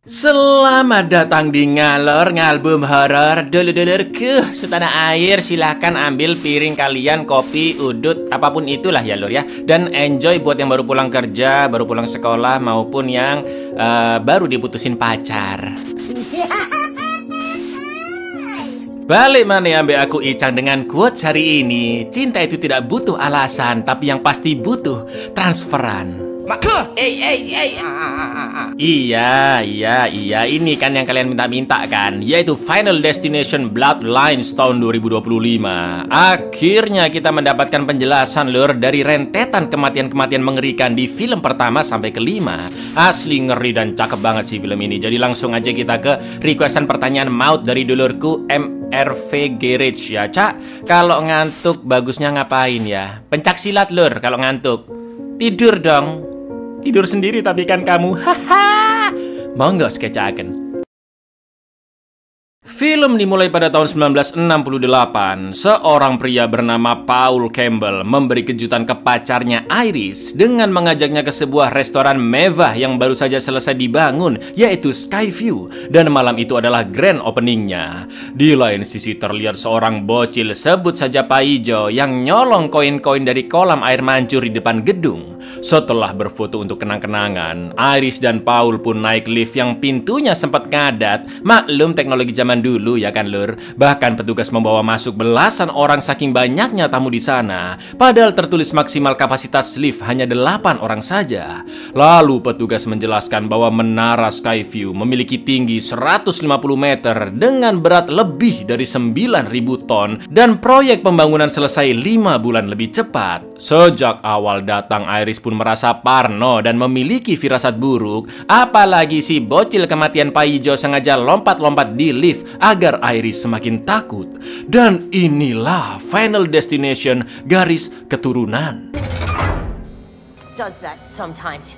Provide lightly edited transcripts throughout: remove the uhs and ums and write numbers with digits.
Selamat datang di Ngalor Ngalbum Horor. Dulur-dulurku setanah air, silahkan ambil piring kalian, kopi, udut, apapun itulah ya lur ya. Dan enjoy buat yang baru pulang kerja, baru pulang sekolah, maupun yang baru diputusin pacar. Balik mana ya ambek aku Icang dengan quotes hari ini. Cinta itu tidak butuh alasan, tapi yang pasti butuh transferan. Iya, ini kan yang kalian minta-minta kan, yaitu Final Destination Bloodlines tahun 2025. Akhirnya kita mendapatkan penjelasan lur dari rentetan kematian-kematian mengerikan di film pertama sampai kelima. Asli ngeri dan cakep banget sih film ini. Jadi langsung aja kita ke requestan pertanyaan maut dari dulurku MRV Garage ya. Cak, kalau ngantuk bagusnya ngapain ya? Pencak silat lur kalau ngantuk. Tidur dong. Tidur sendiri tapi kan kamu. Haha. Monggo skecaken. Film dimulai pada tahun 1968. Seorang pria bernama Paul Campbell memberi kejutan ke pacarnya Iris dengan mengajaknya ke sebuah restoran mewah yang baru saja selesai dibangun, yaitu Skyview. Dan malam itu adalah grand openingnya. Di lain sisi terlihat seorang bocil, sebut saja Pak Ijo, yang nyolong koin-koin dari kolam air mancur di depan gedung. Setelah berfoto untuk kenang-kenangan, Iris dan Paul pun naik lift yang pintunya sempat ngadat. Maklum teknologi zaman dulu ya kan lur. Bahkan petugas membawa masuk belasan orang saking banyaknya tamu di sana. Padahal tertulis maksimal kapasitas lift hanya 8 orang saja. Lalu petugas menjelaskan bahwa menara Skyview memiliki tinggi 150 meter dengan berat lebih dari 9.000 ton dan proyek pembangunan selesai 5 bulan lebih cepat. Sejak awal datang, Iris pun merasa parno dan memiliki firasat buruk. Apalagi si bocil kematian Pak Ijo sengaja lompat-lompat di lift agar Iris semakin takut. Dan inilah Final Destination garis keturunan. Does that sometimes.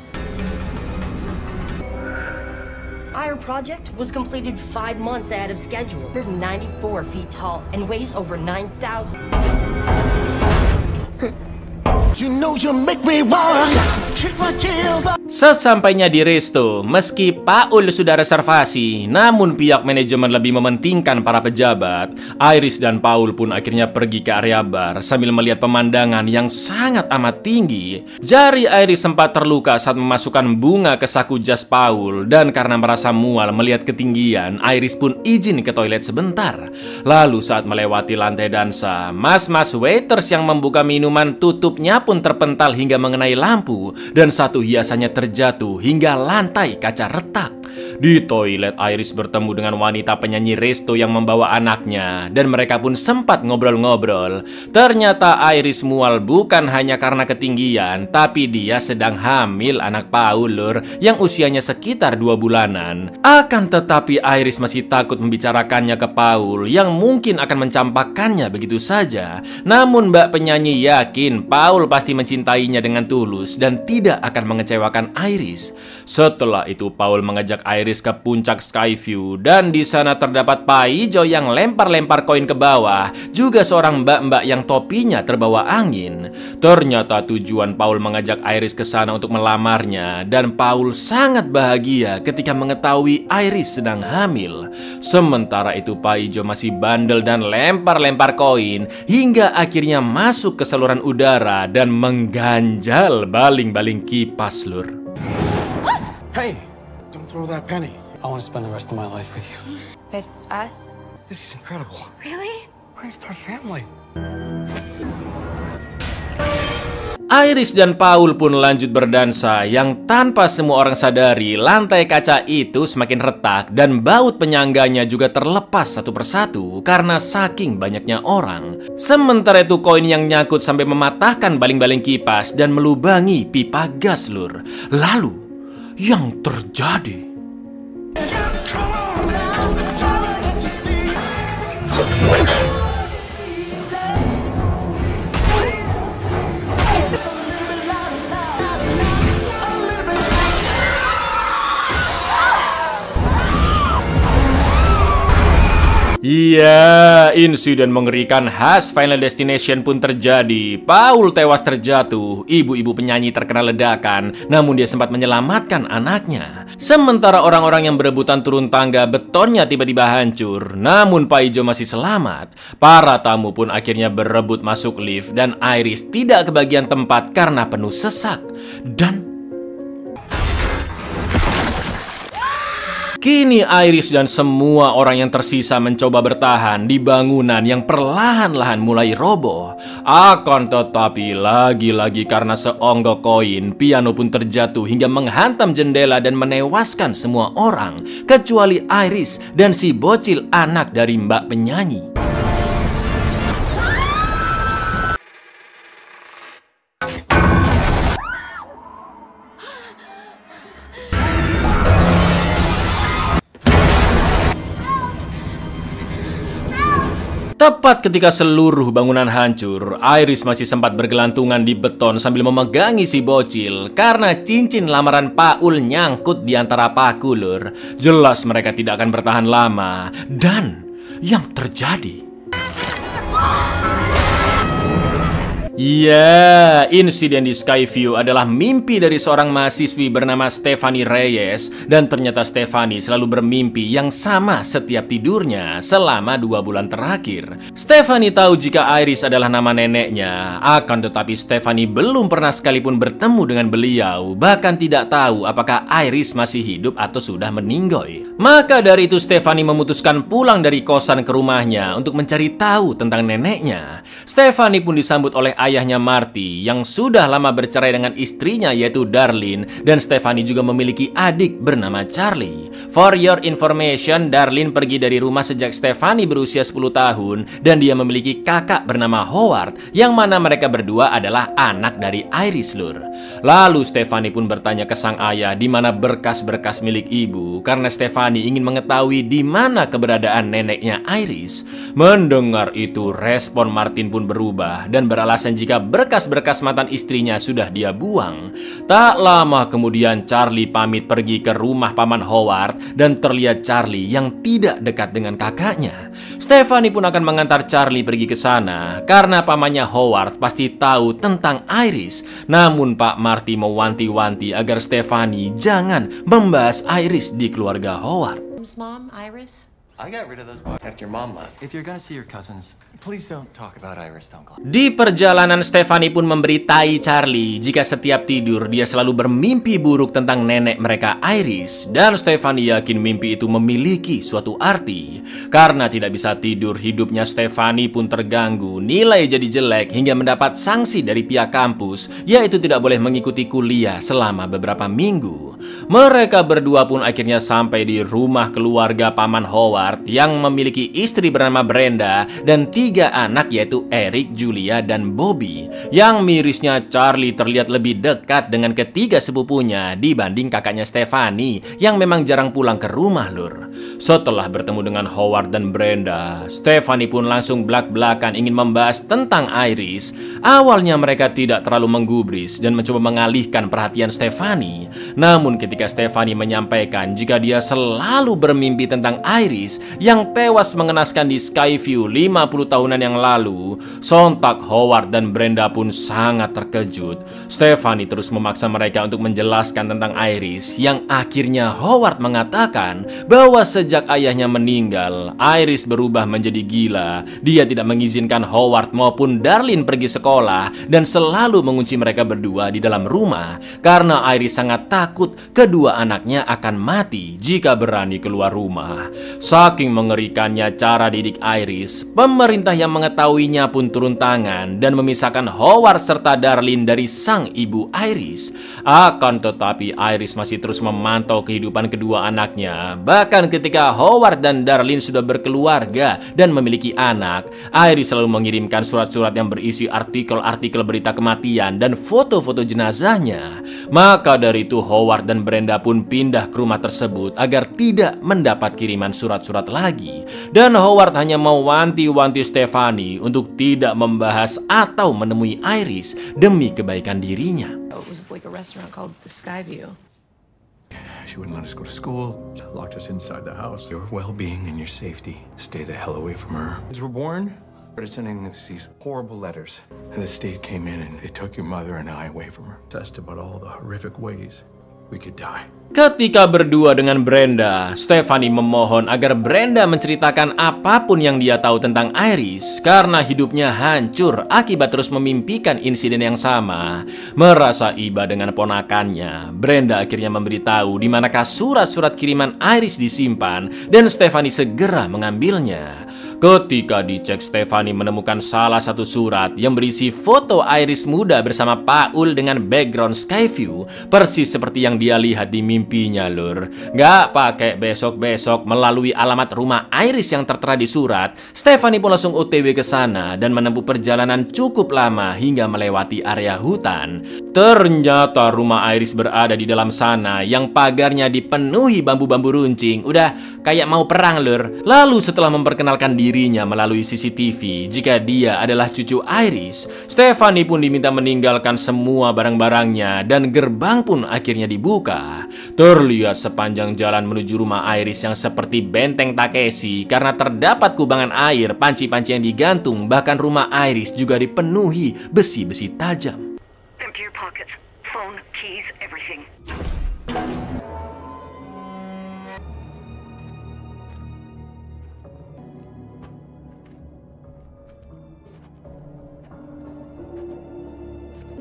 Our project was completed 5 months ahead of schedule. We're 94 feet tall and weighs over 9,000. You know you make me wanna kick my heels up. Sesampainya di resto, meski Paul sudah reservasi, namun pihak manajemen lebih mementingkan para pejabat. Iris dan Paul pun akhirnya pergi ke area bar sambil melihat pemandangan yang sangat amat tinggi. Jari Iris sempat terluka saat memasukkan bunga ke saku jas Paul, dan karena merasa mual melihat ketinggian, Iris pun izin ke toilet sebentar. Lalu saat melewati lantai dansa, mas-mas waiters yang membuka minuman tutupnya pun terpental hingga mengenai lampu, dan satu hiasannya terjatuh hingga lantai kaca retak. Di toilet, Iris bertemu dengan wanita penyanyi resto yang membawa anaknya, dan mereka pun sempat ngobrol-ngobrol. Ternyata Iris mual bukan hanya karena ketinggian, tapi dia sedang hamil anak Paul lur, yang usianya sekitar 2 bulanan. Akan tetapi Iris masih takut membicarakannya ke Paul yang mungkin akan mencampakkannya begitu saja. Namun mbak penyanyi yakin Paul pasti mencintainya dengan tulus dan tidak akan mengecewakan Iris. Setelah itu Paul mengajak Iris ke puncak Skyview, dan di sana terdapat Pak Ijo yang lempar-lempar koin ke bawah, juga seorang mbak-mbak yang topinya terbawa angin. Ternyata tujuan Paul mengajak Iris ke sana untuk melamarnya, dan Paul sangat bahagia ketika mengetahui Iris sedang hamil. Sementara itu Pak Ijo masih bandel dan lempar-lempar koin hingga akhirnya masuk ke saluran udara dan mengganjal baling-baling kipas lur. Hey, don't throw that penny. I want to spend the rest of my life with you. With us? This is incredible. Really? We're gonna start a family. Iris dan Paul pun lanjut berdansa yang tanpa semua orang sadari lantai kaca itu semakin retak dan baut penyangganya juga terlepas satu persatu karena saking banyaknya orang. Sementara itu koin yang nyangkut sampai mematahkan baling-baling kipas dan melubangi pipa gas lur. Lalu yang terjadi, Iya, insiden mengerikan khas Final Destination pun terjadi. Paul tewas terjatuh, ibu-ibu penyanyi terkena ledakan, namun dia sempat menyelamatkan anaknya. Sementara orang-orang yang berebutan turun tangga, betonnya tiba-tiba hancur, namun Pak Ijo masih selamat. Para tamu pun akhirnya berebut masuk lift dan Iris tidak kebagian tempat karena penuh sesak. Dan kini Iris dan semua orang yang tersisa mencoba bertahan di bangunan yang perlahan-lahan mulai roboh. Akan tetapi lagi-lagi karena seonggok koin, piano pun terjatuh hingga menghantam jendela dan menewaskan semua orang, kecuali Iris dan si bocil anak dari mbak penyanyi. Tepat ketika seluruh bangunan hancur, Iris masih sempat bergelantungan di beton sambil memegangi si bocil karena cincin lamaran Paul nyangkut di antara paku, lur. Jelas mereka tidak akan bertahan lama. Dan yang terjadi, iya, insiden di Skyview adalah mimpi dari seorang mahasiswi bernama Stephanie Reyes. Dan ternyata Stephanie selalu bermimpi yang sama setiap tidurnya selama 2 bulan terakhir. Stephanie tahu jika Iris adalah nama neneknya, akan tetapi Stephanie belum pernah sekalipun bertemu dengan beliau. Bahkan tidak tahu apakah Iris masih hidup atau sudah meninggoy. Maka dari itu Stephanie memutuskan pulang dari kosan ke rumahnya untuk mencari tahu tentang neneknya. Stephanie pun disambut oleh ayahnya Marty yang sudah lama bercerai dengan istrinya yaitu Darlene, dan Stephanie juga memiliki adik bernama Charlie. For your information, Darlene pergi dari rumah sejak Stephanie berusia 10 tahun dan dia memiliki kakak bernama Howard yang mana mereka berdua adalah anak dari Iris, lur. Lalu Stephanie pun bertanya ke sang ayah di mana berkas-berkas milik ibu karena Stephanie ingin mengetahui di mana keberadaan neneknya Iris. Mendengar itu, respon Martin pun berubah dan beralasan jika berkas-berkas mantan istrinya sudah dia buang. Tak lama kemudian Charlie pamit pergi ke rumah paman Howard dan terlihat Charlie yang tidak dekat dengan kakaknya. Stephanie pun akan mengantar Charlie pergi ke sana karena pamannya Howard pasti tahu tentang Iris. Namun Pak Marty mewanti-wanti agar Stephanie jangan membahas Iris di keluarga Howard. Mom, Iris? I got rid of those books after your mom left. If you're gonna see your cousins, please don't talk about Iris, Uncle. Di perjalanan, Stephanie pun memberitai Charlie jika setiap tidur dia selalu bermimpi buruk tentang nenek mereka Iris. Dan Stephanie yakin mimpi itu memiliki suatu arti. Karena tidak bisa tidur, hidupnya Stephanie pun terganggu. Nilai jadi jelek hingga mendapat sanksi dari pihak kampus, yaitu tidak boleh mengikuti kuliah selama beberapa minggu. Mereka berdua pun akhirnya sampai di rumah keluarga paman Howard yang memiliki istri bernama Brenda dan 3 anak yaitu Eric, Julia, dan Bobby. Yang mirisnya Charlie terlihat lebih dekat dengan ketiga sepupunya dibanding kakaknya Stephanie yang memang jarang pulang ke rumah, lur. Setelah bertemu dengan Howard dan Brenda, Stephanie pun langsung belak-belakan ingin membahas tentang Iris. Awalnya mereka tidak terlalu menggubris dan mencoba mengalihkan perhatian Stephanie. Namun ketika Stephanie menyampaikan jika dia selalu bermimpi tentang Iris yang tewas mengenaskan di Skyview 50 tahunan yang lalu, sontak Howard dan Brenda pun sangat terkejut. Stephanie terus memaksa mereka untuk menjelaskan tentang Iris, yang akhirnya Howard mengatakan bahwa sejak ayahnya meninggal, Iris berubah menjadi gila. Dia tidak mengizinkan Howard maupun Darlene pergi sekolah dan selalu mengunci mereka berdua di dalam rumah karena Iris sangat takut kedua anaknya akan mati jika berani keluar rumah. Saking mengerikannya cara didik Iris, pemerintah yang mengetahuinya pun turun tangan dan memisahkan Howard serta Darlene dari sang ibu Iris. Akan tetapi Iris masih terus memantau kehidupan kedua anaknya. Bahkan ketika Howard dan Darlene sudah berkeluarga dan memiliki anak, Iris selalu mengirimkan surat-surat yang berisi artikel-artikel berita kematian dan foto-foto jenazahnya. Maka dari itu Howard dan Brenda pun pindah ke rumah tersebut agar tidak mendapat kiriman surat-surat lagi. Dan Howard hanya mewanti-wanti Stephanie untuk tidak membahas atau menemui Iris demi kebaikan dirinya. It was like a restaurant called the Skyview. She wouldn't let us go to school. She locked us inside the house. Your well-being and your safety. Stay the hell away from her. As we're born, started sending us these horrible letters. And the state came in and they took your mother and I away from her. Obsessed about all the horrific ways we could die. Ketika berdua dengan Brenda, Stephanie memohon agar Brenda menceritakan apapun yang dia tahu tentang Iris karena hidupnya hancur akibat terus memimpikan insiden yang sama. Merasa iba dengan ponakannya, Brenda akhirnya memberitahu di manakah surat-surat kiriman Iris disimpan dan Stephanie segera mengambilnya. Ketika dicek, Stephanie menemukan salah satu surat yang berisi foto Iris muda bersama Paul dengan background Skyview, persis seperti yang dia lihat di mimpinya, lur. Gak pakai besok-besok melalui alamat rumah Iris yang tertera di surat, Stephanie pun langsung OTW ke sana dan menempuh perjalanan cukup lama hingga melewati area hutan. Ternyata rumah Iris berada di dalam sana yang pagarnya dipenuhi bambu-bambu runcing. Udah kayak mau perang, lur. Lalu setelah memperkenalkan dirinya melalui CCTV jika dia adalah cucu Iris, Stephanie pun diminta meninggalkan semua barang-barangnya dan gerbang pun akhirnya dibuka. Terlihat sepanjang jalan menuju rumah Iris yang seperti benteng Takeshi karena terdapat kubangan air, panci-panci yang digantung, bahkan rumah Iris juga dipenuhi besi-besi tajam. Empty your pockets, phone, keys, everything.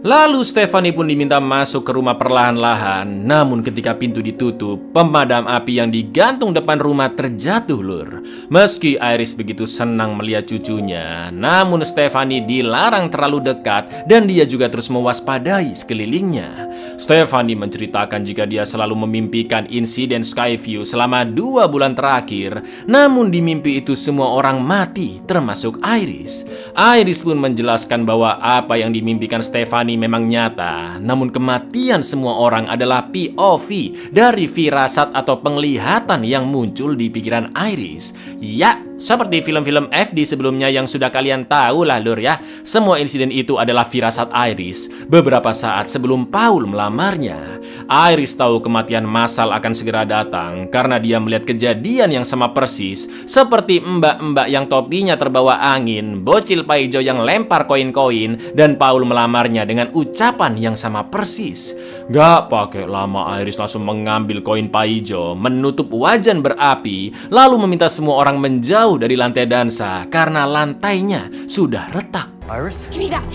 Lalu Stephanie pun diminta masuk ke rumah perlahan-lahan. Namun ketika pintu ditutup, pemadam api yang digantung depan rumah terjatuh, lur. Meski Iris begitu senang melihat cucunya, namun Stephanie dilarang terlalu dekat dan dia juga terus mewaspadai sekelilingnya. Stephanie menceritakan jika dia selalu memimpikan insiden Skyview selama 2 bulan terakhir. Namun di mimpi itu semua orang mati, termasuk Iris. Iris pun menjelaskan bahwa apa yang dimimpikan Stephanie memang nyata, namun kematian semua orang adalah POV dari firasat atau penglihatan yang muncul di pikiran Iris. Ya, seperti film-film FD sebelumnya yang sudah kalian tahu lah, lur ya. Semua insiden itu adalah firasat Iris beberapa saat sebelum Paul melamarnya. Iris tahu kematian massal akan segera datang karena dia melihat kejadian yang sama persis seperti mbak-mbak yang topinya terbawa angin, bocil paijo yang lempar koin-koin, dan Paul melamarnya dengan ucapan yang sama persis. Gak pakai lama Iris langsung mengambil koin paijo, menutup wajan berapi, lalu meminta semua orang menjauh dari lantai dansa karena lantainya sudah retak. Iris? Give me that.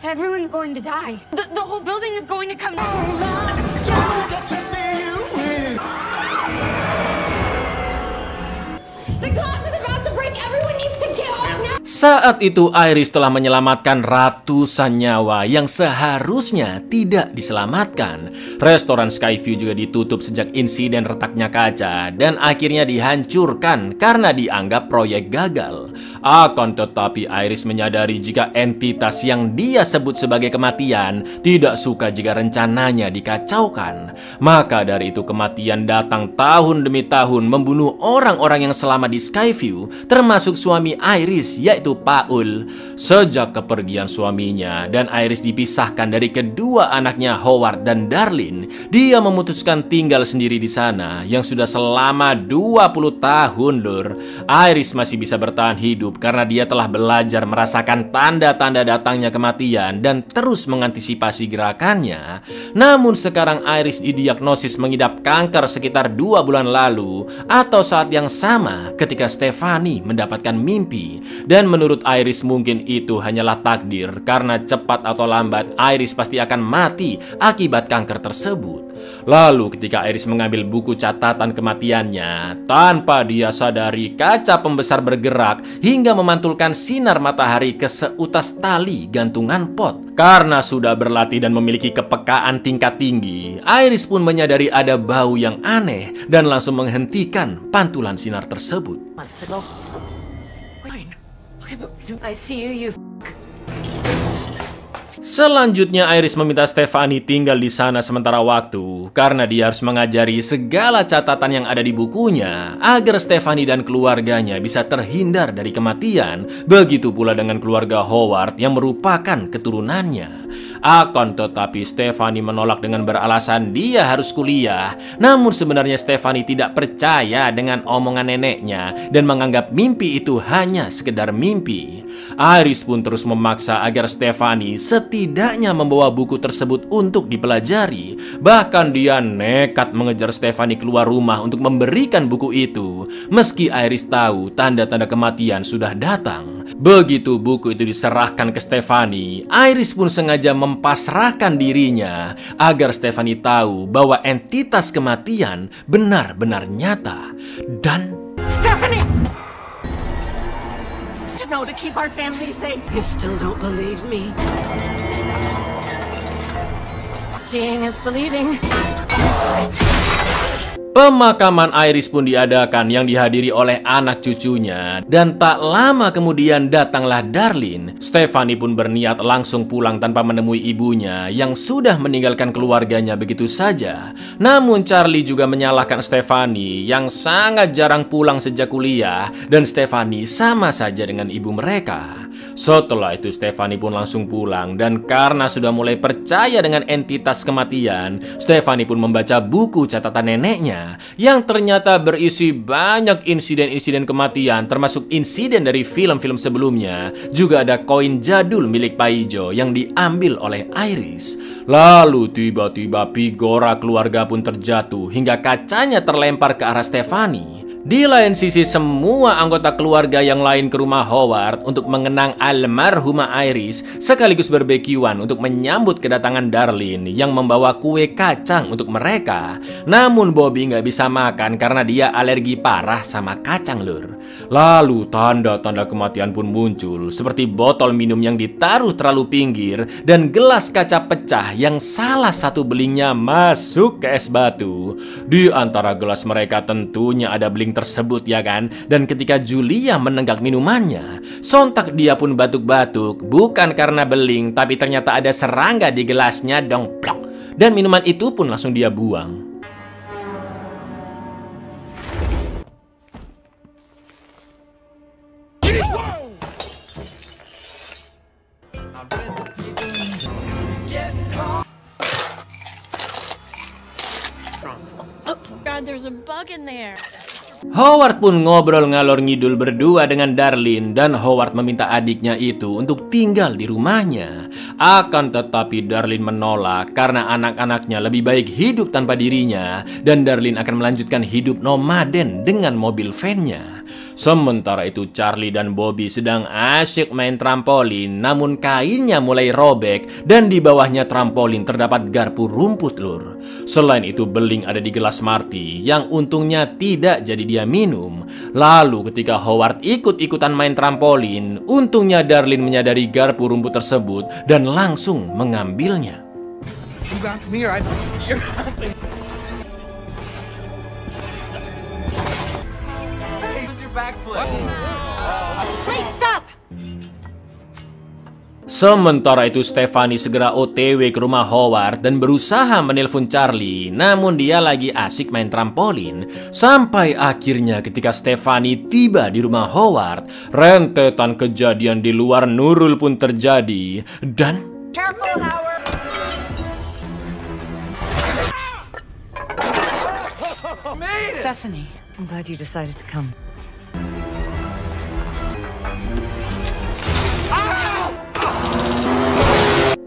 Everyone's going to die. The whole building is going to come down. The glass is about to break. Everyone needs to get off now. Saat itu Iris telah menyelamatkan ratusan nyawa yang seharusnya tidak diselamatkan. Restoran Skyview juga ditutup sejak insiden retaknya kaca dan akhirnya dihancurkan karena dianggap proyek gagal. Akan tetapi Iris menyadari jika entitas yang dia sebut sebagai kematian tidak suka jika rencananya dikacaukan. Maka dari itu kematian datang tahun demi tahun membunuh orang-orang yang selama di Skyview, termasuk suami Iris yaitu Paul. Sejak kepergian suaminya dan Iris dipisahkan dari kedua anaknya Howard dan Darlene, dia memutuskan tinggal sendiri di sana yang sudah selama 20 tahun, lur. Iris masih bisa bertahan hidup karena dia telah belajar merasakan tanda-tanda datangnya kematian dan terus mengantisipasi gerakannya. Namun sekarang Iris didiagnosis mengidap kanker sekitar 2 bulan lalu atau saat yang sama ketika Stephanie mendapatkan mimpi. Dan menurut Iris mungkin itu hanyalah takdir karena cepat atau lambat Iris pasti akan mati akibat kanker tersebut. Lalu ketika Iris mengambil buku catatan kematiannya, tanpa dia sadari kaca pembesar bergerak hingga memantulkan sinar matahari ke seutas tali gantungan pot. Karena sudah berlatih dan memiliki kepekaan tingkat tinggi, Iris pun menyadari ada bau yang aneh dan langsung menghentikan pantulan sinar tersebut. I see you Selanjutnya Iris meminta Stephanie tinggal di sana sementara waktu karena dia harus mengajari segala catatan yang ada di bukunya agar Stephanie dan keluarganya bisa terhindar dari kematian. Begitu pula dengan keluarga Howard yang merupakan keturunannya. Akan tetapi Stephanie menolak dengan beralasan dia harus kuliah. Namun sebenarnya Stephanie tidak percaya dengan omongan neneknya dan menganggap mimpi itu hanya sekedar mimpi. Iris pun terus memaksa agar Stephanie setidaknya membawa buku tersebut untuk dipelajari. Bahkan dia nekat mengejar Stephanie keluar rumah untuk memberikan buku itu, meski Iris tahu tanda-tanda kematian sudah datang. Begitu buku itu diserahkan ke Stephanie, Iris pun sengaja mempasrahkan dirinya agar Stephanie tahu bahwa entitas kematian benar-benar nyata. Dan Stephanie! To know to keep our family safe. You still don't believe me? Seeing is believing. pemakaman Iris pun diadakan yang dihadiri oleh anak cucunya. Dan tak lama kemudian datanglah Darlene. Stephanie pun berniat langsung pulang tanpa menemui ibunya yang sudah meninggalkan keluarganya begitu saja. Namun Charlie juga menyalahkan Stephanie yang sangat jarang pulang sejak kuliah. Dan Stephanie sama saja dengan ibu mereka. Setelah itu Stephanie pun langsung pulang. Dan karena sudah mulai percaya dengan entitas kematian, Stephanie pun membaca buku catatan neneknya yang ternyata berisi banyak insiden-insiden kematian, termasuk insiden dari film-film sebelumnya. Juga ada koin jadul milik Pak Ijo yang diambil oleh Iris. Lalu tiba-tiba Pigora keluarga pun terjatuh hingga kacanya terlempar ke arah Stephanie. Di lain sisi, semua anggota keluarga yang lain ke rumah Howard untuk mengenang almarhumah Iris, sekaligus barbekyuan untuk menyambut kedatangan Darlene yang membawa kue kacang untuk mereka. Namun Bobby nggak bisa makan karena dia alergi parah sama kacang, lur. Lalu tanda-tanda kematian pun muncul, seperti botol minum yang ditaruh terlalu pinggir dan gelas kaca pecah yang salah satu belingnya masuk ke es batu. Di antara gelas mereka tentunya ada beling tersebut, ya kan? Dan ketika Julia menenggak minumannya, sontak dia pun batuk-batuk, bukan karena beling, tapi ternyata ada serangga di gelasnya, dong, plok. Dan minuman itu pun langsung dia buang. God, there's a bug in there. Howard pun ngobrol ngalor ngidul berdua dengan Darlene dan Howard meminta adiknya itu untuk tinggal di rumahnya. Akan tetapi Darlene menolak karena anak-anaknya lebih baik hidup tanpa dirinya dan Darlene akan melanjutkan hidup nomaden dengan mobil van-nya. Sementara itu Charlie dan Bobby sedang asyik main trampolin, namun kainnya mulai robek dan di bawahnya trampolin terdapat garpu rumput, lur. Selain itu beling ada di gelas Marty yang untungnya tidak jadi dia minum. Lalu ketika Howard ikut-ikutan main trampolin, untungnya Darlene menyadari garpu rumput tersebut dan langsung mengambilnya. Wait, stop! Sementara itu Stephanie segera OTW ke rumah Howard dan berusaha menelpon Charlie. Namun dia lagi asik main trampolin. Sampai akhirnya ketika Stephanie tiba di rumah Howard, rentetan kejadian di luar Nurul pun terjadi. Dan Careful, Howard! Stephanie, I'm glad you decided to come.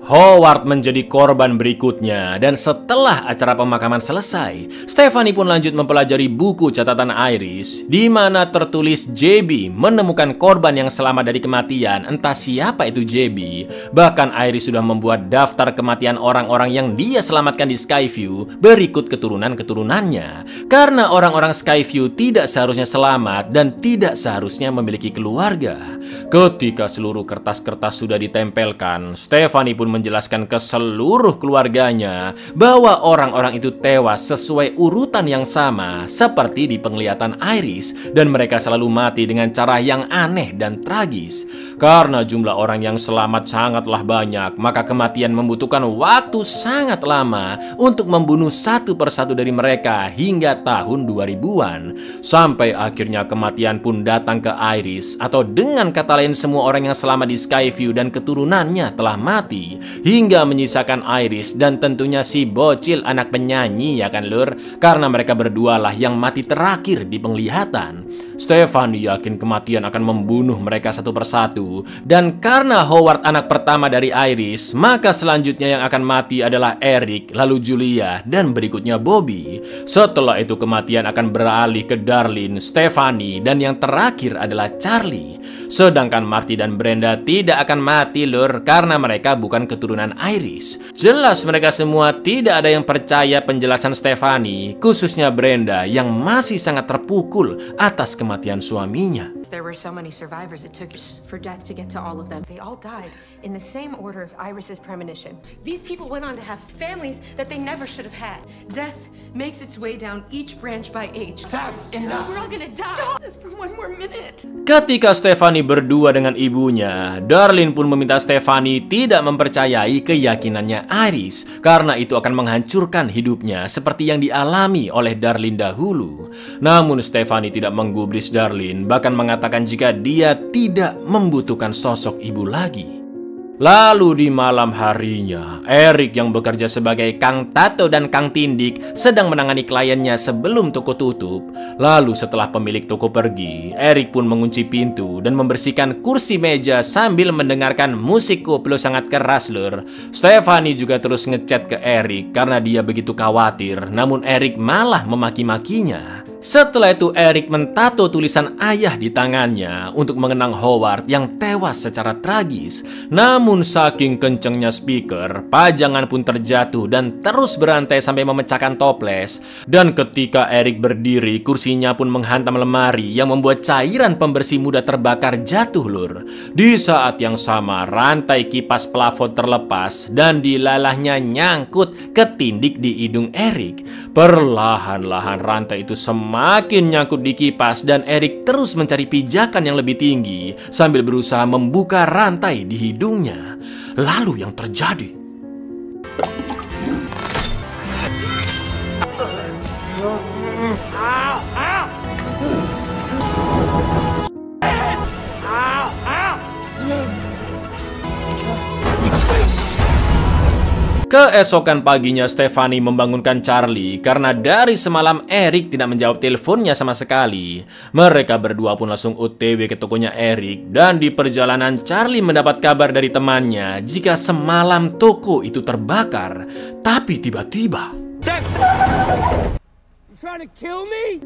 Howard menjadi korban berikutnya. Dan setelah acara pemakaman selesai, Stephanie pun lanjut mempelajari buku catatan Iris, di mana tertulis JB menemukan korban yang selamat dari kematian. Entah siapa itu JB. Bahkan Iris sudah membuat daftar kematian orang-orang yang dia selamatkan di Skyview berikut keturunan-keturunannya. Karena orang-orang Skyview tidak seharusnya selamat dan tidak seharusnya memiliki keluarga. Ketika seluruh kertas-kertas sudah ditempelkan, Stephanie pun menjelaskan ke seluruh keluarganya bahwa orang-orang itu tewas sesuai urutan yang sama seperti di penglihatan Iris, dan mereka selalu mati dengan cara yang aneh dan tragis. Karena jumlah orang yang selamat sangatlah banyak, maka kematian membutuhkan waktu sangat lama untuk membunuh satu persatu dari mereka hingga tahun 2000-an. Sampai akhirnya kematian pun datang ke Iris, atau dengan kata lain semua orang yang selamat di Skyview dan keturunannya telah mati. hingga menyisakan Iris dan tentunya si bocil anak penyanyi ya kan lur, karena mereka berdualah yang mati terakhir di penglihatan. Stephanie yakin kematian akan membunuh mereka satu persatu, dan karena Howard anak pertama dari Iris, maka selanjutnya yang akan mati adalah Eric, lalu Julia, dan berikutnya Bobby. Setelah itu kematian akan beralih ke Darlene, Stephanie, dan yang terakhir adalah Charlie. Sedangkan Marty dan Brenda tidak akan mati lur, karena mereka bukan keturunan Iris. Jelas mereka semua tidak ada yang percaya penjelasan Stephanie, khususnya Brenda yang masih sangat terpukul atas kematian suaminya. There were so many survivors, it took for death to get to all of them. They all died in the same order as Iris's premonition. These people went on to have families that they never should have had. Death makes its way down each branch by age. Enough. We're all gonna die. Stop this for one more minute. Ketika Stephanie berdua dengan ibunya, Darlene pun meminta Stephanie tidak mempercayai keyakinannya Iris, karena itu akan menghancurkan hidupnya seperti yang dialami oleh Darlene dahulu. Namun Stephanie tidak menggubris Darlene, bahkan mengatakan jika dia tidak membutuhkan sosok ibu lagi. Lalu di malam harinya, Eric yang bekerja sebagai Kang Tato dan Kang Tindik sedang menangani kliennya sebelum toko tutup. Lalu setelah pemilik toko pergi, Eric pun mengunci pintu dan membersihkan kursi meja sambil mendengarkan musik koplo sangat keras lur. Stephanie juga terus ngechat ke Eric karena dia begitu khawatir, namun Eric malah memaki-makinya. Setelah itu Eric mentato tulisan ayah di tangannya untuk mengenang Howard yang tewas secara tragis. Namun saking kencengnya speaker, pajangan pun terjatuh dan terus berantai sampai memecahkan toples. Dan ketika Eric berdiri, kursinya pun menghantam lemari yang membuat cairan pembersih mudah terbakar jatuh lur. Di saat yang sama, rantai kipas plafon terlepas dan dilalahnya nyangkut ke tindik di hidung Eric. Perlahan-lahan rantai itu semakin nyangkut di kipas dan Eric terus mencari pijakan yang lebih tinggi sambil berusaha membuka rantai di hidungnya. Lalu yang terjadi, keesokan paginya Stephanie membangunkan Charlie karena dari semalam Eric tidak menjawab teleponnya sama sekali. Mereka berdua pun langsung OTW ke tokonya Eric, dan di perjalanan Charlie mendapat kabar dari temannya jika semalam toko itu terbakar. Tapi tiba-tiba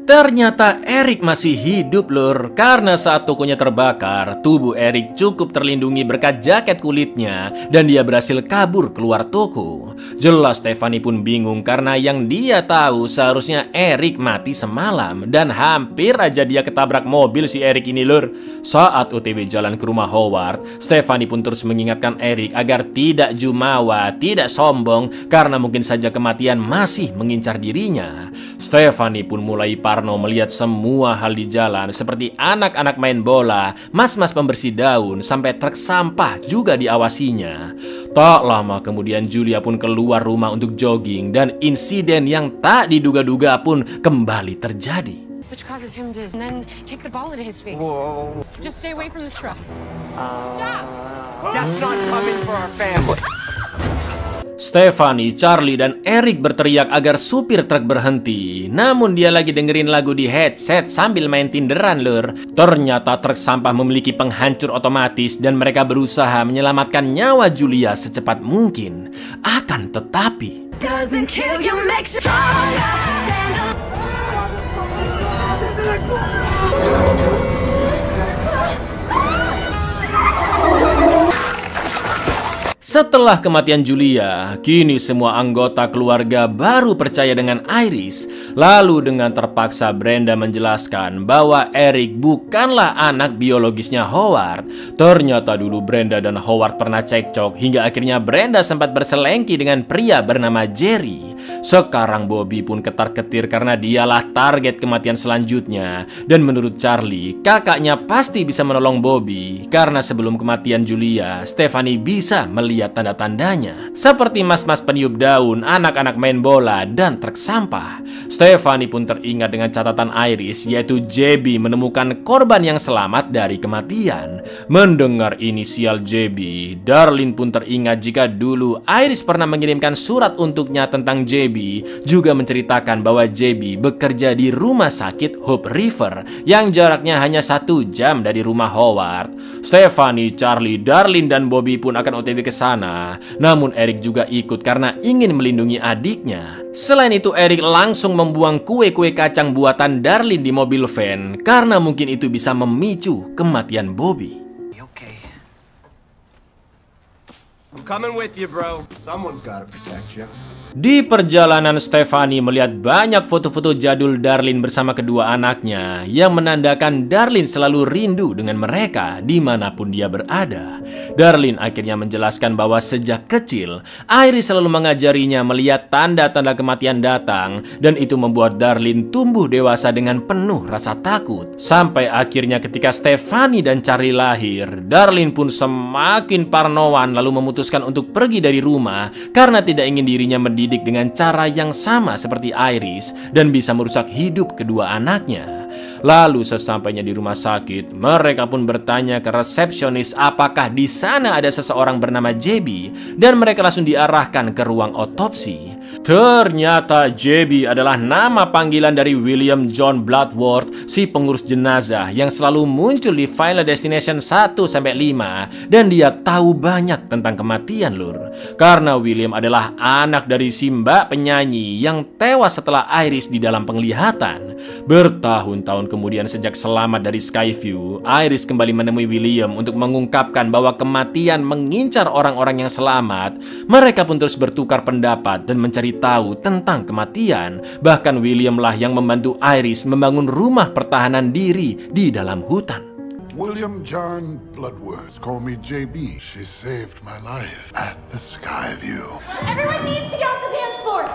ternyata Eric masih hidup lur, karena saat tokonya terbakar, tubuh Eric cukup terlindungi berkat jaket kulitnya dan dia berhasil kabur keluar toko. Jelas Stephanie pun bingung karena yang dia tahu seharusnya Eric mati semalam, dan hampir aja dia ketabrak mobil si Eric ini lur. Saat OTW jalan ke rumah Howard, Stephanie pun terus mengingatkan Eric agar tidak jumawa, tidak sombong, karena mungkin saja kematian masih mengincar dirinya. Stephanie pun mulai parno melihat semua hal di jalan, seperti anak-anak main bola, mas-mas pembersih daun, sampai truk sampah juga diawasinya. Tak lama kemudian Julia pun keluar rumah untuk jogging, dan insiden yang tak diduga-duga pun kembali terjadi. Which causes him to then take the ball into his face. Just stay away from the truck. Stop! That's not coming for our family. Stephanie, Charlie, dan Eric berteriak agar supir truk berhenti. Namun dia lagi dengerin lagu di headset sambil main Tinderan lur. Ternyata truk sampah memiliki penghancur otomatis dan mereka berusaha menyelamatkan nyawa Julia secepat mungkin. Akan tetapi Doesn't kill you, makes you stronger. setelah kematian Julia, kini semua anggota keluarga baru percaya dengan Iris. Lalu dengan terpaksa Brenda menjelaskan bahwa Eric bukanlah anak biologisnya Howard. Ternyata dulu Brenda dan Howard pernah cekcok hingga akhirnya Brenda sempat berselengki dengan pria bernama Jerry. Sekarang Bobby pun ketar-ketir karena dialah target kematian selanjutnya. Dan menurut Charlie, kakaknya pasti bisa menolong Bobby karena sebelum kematian Julia, Stephanie bisa melihat tanda-tandanya. Seperti mas-mas peniup daun, anak-anak main bola, dan truk sampah. Stephanie pun teringat dengan catatan Iris, yaitu JB menemukan korban yang selamat dari kematian. Mendengar inisial JB, Darlene pun teringat jika dulu Iris pernah mengirimkan surat untuknya tentang JB, juga menceritakan bahwa JB bekerja di rumah sakit Hope River yang jaraknya hanya 1 jam dari rumah Howard. Stephanie, Charlie, Darlene, dan Bobby pun akan OTW ke sana. Namun Eric juga ikut karena ingin melindungi adiknya. Selain itu, Eric langsung membuang kue-kue kacang buatan Darlene di mobil van karena mungkin itu bisa memicu kematian Bobby. I'm coming with you, bro. Someone's gotta protect you. Di perjalanan, Stephanie melihat banyak foto-foto jadul Darlene bersama kedua anaknya yang menandakan Darlene selalu rindu dengan mereka dimanapun dia berada. Darlene akhirnya menjelaskan bahwa sejak kecil Iris selalu mengajarinya melihat tanda-tanda kematian datang, dan itu membuat Darlene tumbuh dewasa dengan penuh rasa takut. Sampai akhirnya ketika Stephanie dan Charlie lahir, Darlene pun semakin parnoan lalu memutuskan untuk pergi dari rumah karena tidak ingin dirinya mendidik dengan cara yang sama seperti Iris dan bisa merusak hidup kedua anaknya. Lalu sesampainya di rumah sakit, mereka pun bertanya ke resepsionis apakah di sana ada seseorang bernama JB, dan mereka langsung diarahkan ke ruang otopsi. Ternyata JB adalah nama panggilan dari William John Bloodworth, si pengurus jenazah yang selalu muncul di Final Destination 1-5, dan dia tahu banyak tentang kematian, lur. Karena William adalah anak dari si mbak penyanyi yang tewas setelah Iris di dalam penglihatan. Bertahun-tahun kemudian sejak selamat dari Skyview, Iris kembali menemui William untuk mengungkapkan bahwa kematian mengincar orang-orang yang selamat. Mereka pun terus bertukar pendapat dan mencari tahu tentang kematian. Bahkan William lah yang membantu Iris membangun rumah pertahanan diri di dalam hutan. William John Bloodworth. Call me JB. She saved my life at the Skyview. Everyone needs to get off the dance floor!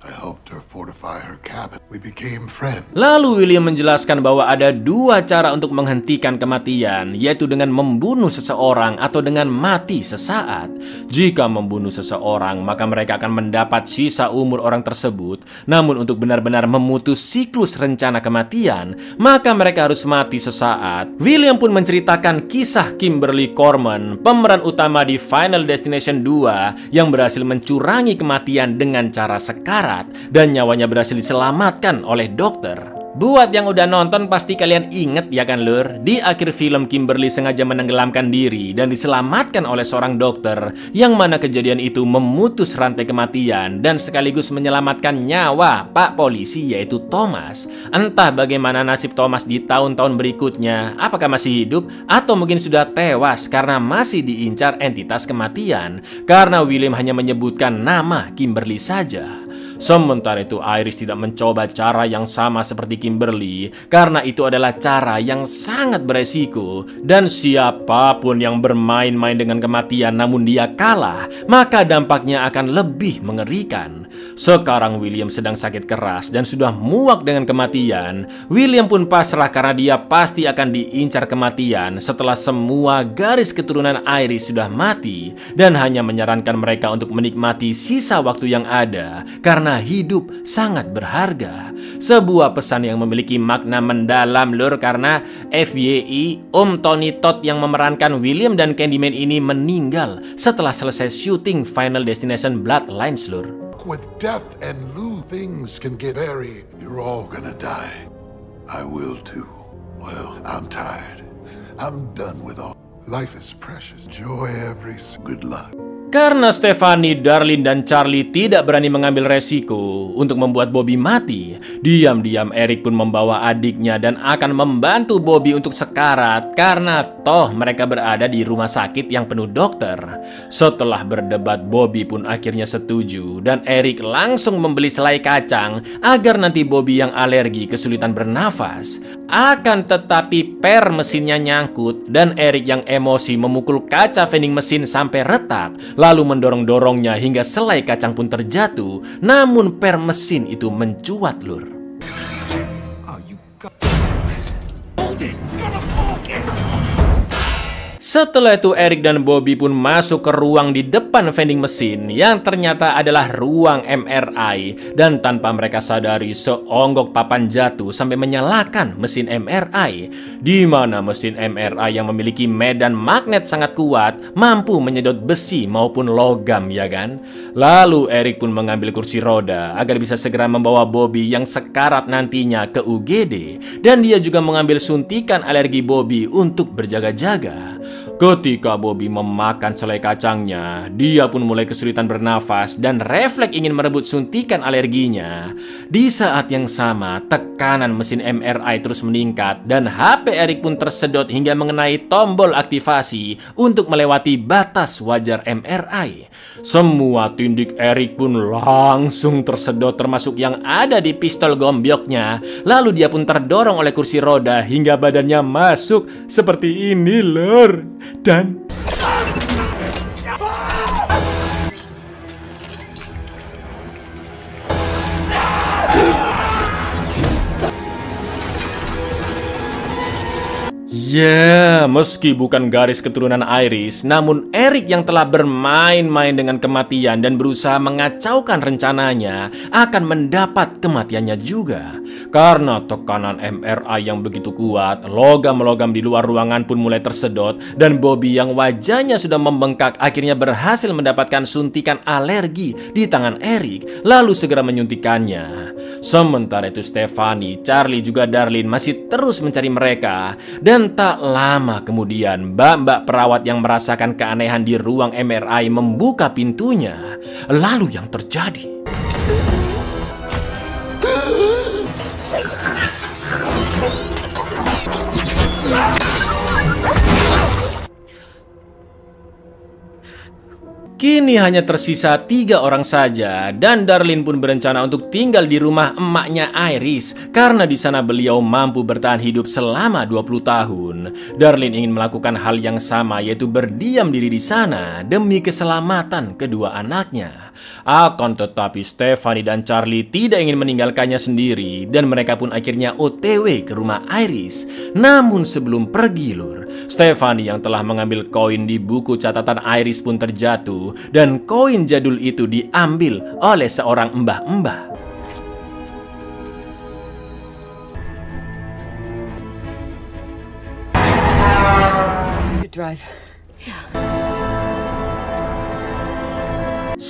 I helped her fortify her cabin. We became friends. Lalu William menjelaskan bahwa ada 2 cara untuk menghentikan kematian, yaitu dengan membunuh seseorang atau dengan mati sesaat. Jika membunuh seseorang, maka mereka akan mendapat sisa umur orang tersebut. Namun untuk benar-benar memutus siklus rencana kematian, maka mereka harus mati sesaat. William pun menceritakan kisah Kimberly Corman, pemeran utama di Final Destination 2 yang berhasil mencurangi kematian dengan cara sekarat, dan nyawanya berhasil diselamatkan oleh dokter. Buat yang udah nonton pasti kalian inget ya kan lur, di akhir film Kimberly sengaja menenggelamkan diri dan diselamatkan oleh seorang dokter, yang mana kejadian itu memutus rantai kematian dan sekaligus menyelamatkan nyawa Pak Polisi yaitu Thomas. Entah bagaimana nasib Thomas di tahun-tahun berikutnya, apakah masih hidup atau mungkin sudah tewas karena masih diincar entitas kematian, karena William hanya menyebutkan nama Kimberly saja. Sementara itu Iris tidak mencoba cara yang sama seperti Kimberly karena itu adalah cara yang sangat beresiko, dan siapapun yang bermain-main dengan kematian namun dia kalah, maka dampaknya akan lebih mengerikan. Sekarang William sedang sakit keras dan sudah muak dengan kematian. William pun pasrah karena dia pasti akan diincar kematian setelah semua garis keturunan Iris sudah mati, dan hanya menyarankan mereka untuk menikmati sisa waktu yang ada karena hidup sangat berharga. Sebuah pesan yang memiliki makna mendalam lur, karena FYI Om Tony Todd yang memerankan William dan Candyman ini meninggal setelah selesai syuting Final Destination Bloodlines lur. With death and loot, things can get very. You're all gonna die. I will too. Well, I'm tired. I'm done with all. Life is precious. Enjoy every. Good luck. Karena Stephanie, Darlene, dan Charlie tidak berani mengambil resiko untuk membuat Bobby mati, diam-diam Eric pun membawa adiknya dan akan membantu Bobby untuk sekarat karena toh mereka berada di rumah sakit yang penuh dokter. Setelah berdebat, Bobby pun akhirnya setuju dan Eric langsung membeli selai kacang agar nanti Bobby yang alergi kesulitan bernafas. Akan tetapi per mesinnya nyangkut dan Eric yang emosi memukul kaca vending mesin sampai retak. lalu mendorong-dorongnya hingga selai kacang pun terjatuh. Namun per mesin itu mencuat, Lur. Setelah itu Eric dan Bobby pun masuk ke ruang di depan vending mesin yang ternyata adalah ruang MRI. Dan tanpa mereka sadari, seonggok papan jatuh sampai menyalakan mesin MRI, di mana mesin MRI yang memiliki medan magnet sangat kuat mampu menyedot besi maupun logam, ya kan? Lalu Eric pun mengambil kursi roda agar bisa segera membawa Bobby yang sekarat nantinya ke UGD. Dan dia juga mengambil suntikan alergi Bobby untuk berjaga-jaga. Ketika Bobby memakan selai kacangnya, dia pun mulai kesulitan bernafas dan refleks ingin merebut suntikan alerginya. Di saat yang sama, tekanan mesin MRI terus meningkat dan HP Eric pun tersedot hingga mengenai tombol aktivasi untuk melewati batas wajar MRI. Semua tindik Eric pun langsung tersedot, termasuk yang ada di pistol gombyoknya. Lalu dia pun terdorong oleh kursi roda hingga badannya masuk seperti ini, Lur. Dan ya, meski bukan garis keturunan Iris, namun Eric yang telah bermain-main dengan kematian dan berusaha mengacaukan rencananya akan mendapat kematiannya juga. Karena tekanan MRI yang begitu kuat, logam-logam di luar ruangan pun mulai tersedot dan Bobby yang wajahnya sudah membengkak akhirnya berhasil mendapatkan suntikan alergi di tangan Eric, lalu segera menyuntikannya. Sementara itu Stephanie, Charlie juga Darlene masih terus mencari mereka. Dan tak lama kemudian, mbak-mbak perawat yang merasakan keanehan di ruang MRI membuka pintunya. Lalu yang terjadi, kini hanya tersisa 3 orang saja, dan Darlene pun berencana untuk tinggal di rumah emaknya Iris karena di sana beliau mampu bertahan hidup selama 20 tahun. Darlene ingin melakukan hal yang sama, yaitu berdiam diri di sana demi keselamatan kedua anaknya. Akan tetapi Stephanie dan Charlie tidak ingin meninggalkannya sendiri dan mereka pun akhirnya OTW ke rumah Iris. Namun sebelum pergi, Lur, Stephanie yang telah mengambil koin di buku catatan Iris pun terjatuh dan koin jadul itu diambil oleh seorang mbah-mbah. Drive.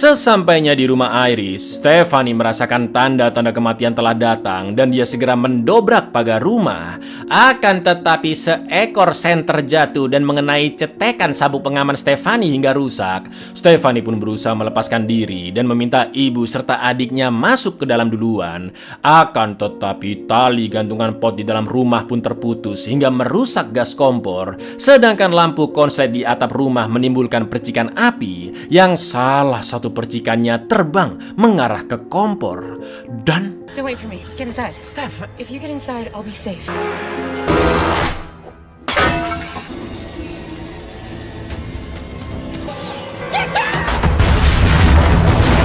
Sesampainya di rumah Iris, Stephanie merasakan tanda-tanda kematian telah datang dan dia segera mendobrak pagar rumah. Akan tetapi seekor sen terjatuh dan mengenai cetekan sabuk pengaman Stephanie hingga rusak. Stephanie pun berusaha melepaskan diri dan meminta ibu serta adiknya masuk ke dalam duluan. Akan tetapi tali gantungan pot di dalam rumah pun terputus hingga merusak gas kompor. Sedangkan lampu konslet di atap rumah menimbulkan percikan api yang salah satu percikannya terbang mengarah ke kompor. Dan Don't wait for me. Just get inside. Steph, if you get inside, I'll be safe.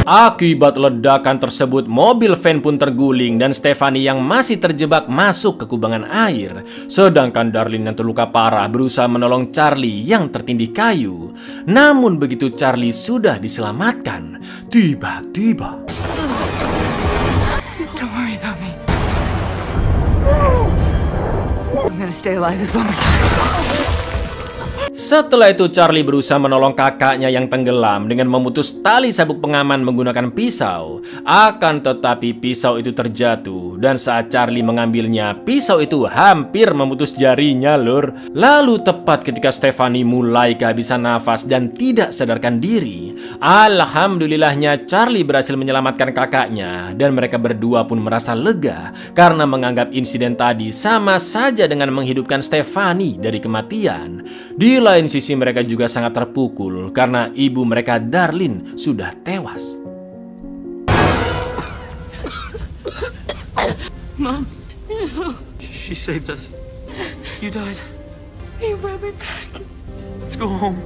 akibat ledakan tersebut, mobil van pun terguling dan Stephanie yang masih terjebak masuk ke kubangan air. Sedangkan Darlene yang terluka parah berusaha menolong Charlie yang tertindih kayu. Namun begitu Charlie sudah diselamatkan, tiba-tiba Don't worry about me. I'm gonna stay alive as long as setelah itu Charlie berusaha menolong kakaknya yang tenggelam dengan memutus tali sabuk pengaman menggunakan pisau. Akan tetapi pisau itu terjatuh dan saat Charlie mengambilnya, pisau itu hampir memutus jarinya, Lur. Lalu tepat ketika Stephanie mulai kehabisan nafas dan tidak sadarkan diri, alhamdulillahnya Charlie berhasil menyelamatkan kakaknya dan mereka berdua pun merasa lega karena menganggap insiden tadi sama saja dengan menghidupkan Stephanie dari kematian. Di lain sisi mereka juga sangat terpukul karena ibu mereka Darlene sudah tewas. Mom, She saved us. You died. you brought me back. Let's go home.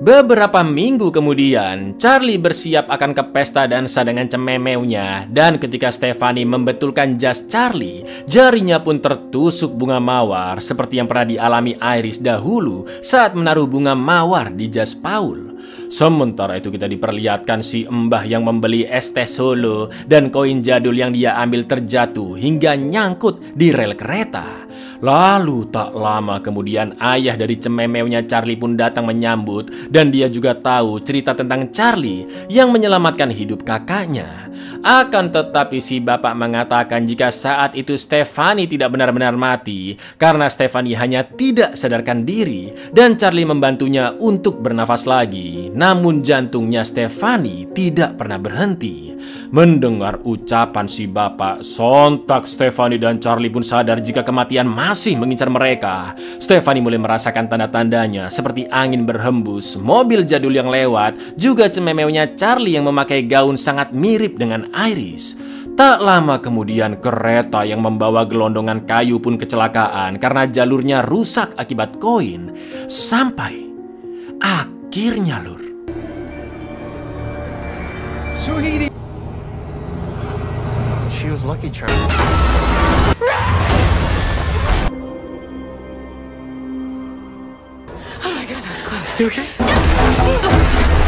Beberapa minggu kemudian, Charlie bersiap akan ke pesta dansa dengan cememeunya. Dan ketika Stephanie membetulkan jas Charlie, jarinya pun tertusuk bunga mawar seperti yang pernah dialami Iris dahulu saat menaruh bunga mawar di jas Paul. Sementara itu kita diperlihatkan si Mbah yang membeli es teh Solo dan koin jadul yang dia ambil terjatuh hingga nyangkut di rel kereta. Lalu tak lama kemudian ayah dari cememeunya Charlie pun datang menyambut dan dia juga tahu cerita tentang Charlie yang menyelamatkan hidup kakaknya. Akan tetapi si bapak mengatakan jika saat itu Stephanie tidak benar-benar mati karena Stephanie hanya tidak sadarkan diri dan Charlie membantunya untuk bernafas lagi. Namun jantungnya Stephanie tidak pernah berhenti. Mendengar ucapan si bapak, sontak Stephanie dan Charlie pun sadar jika kematian masih mengincar mereka. Stephanie mulai merasakan tanda-tandanya seperti angin berhembus, mobil jadul yang lewat, juga cememeunya Charlie yang memakai gaun sangat mirip dengan Iris. Tak lama kemudian kereta yang membawa gelondongan kayu pun kecelakaan karena jalurnya rusak akibat koin. Sampai akhirnya lur, Sweetie. She was lucky, Charlie. Oh my God, that was close. You okay?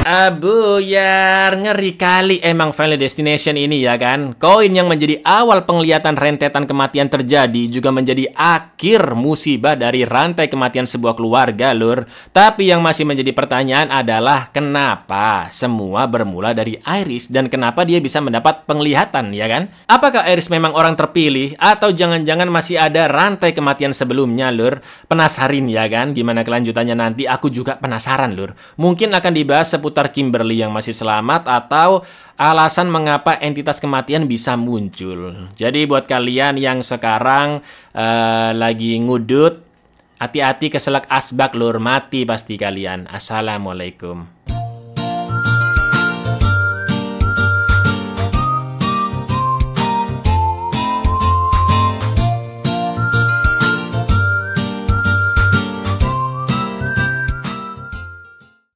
Abuyar, ngeri kali emang Final Destination ini ya kan. Koin yang menjadi awal penglihatan rentetan kematian terjadi juga menjadi akhir musibah dari rantai kematian sebuah keluarga lur. Tapi yang masih menjadi pertanyaan adalah kenapa semua bermula dari Iris dan kenapa dia bisa mendapat penglihatan ya kan. Apakah Iris memang orang terpilih atau jangan-jangan masih ada rantai kematian sebelumnya lur. Penasarin ya kan gimana kelanjutannya nanti, aku juga penasaran lur. Mungkin akan dibahas seputar Kimberly yang masih selamat atau alasan mengapa entitas kematian bisa muncul. Jadi buat kalian yang sekarang lagi ngudut, hati-hati keselak asbak lur, mati pasti kalian. Assalamualaikum.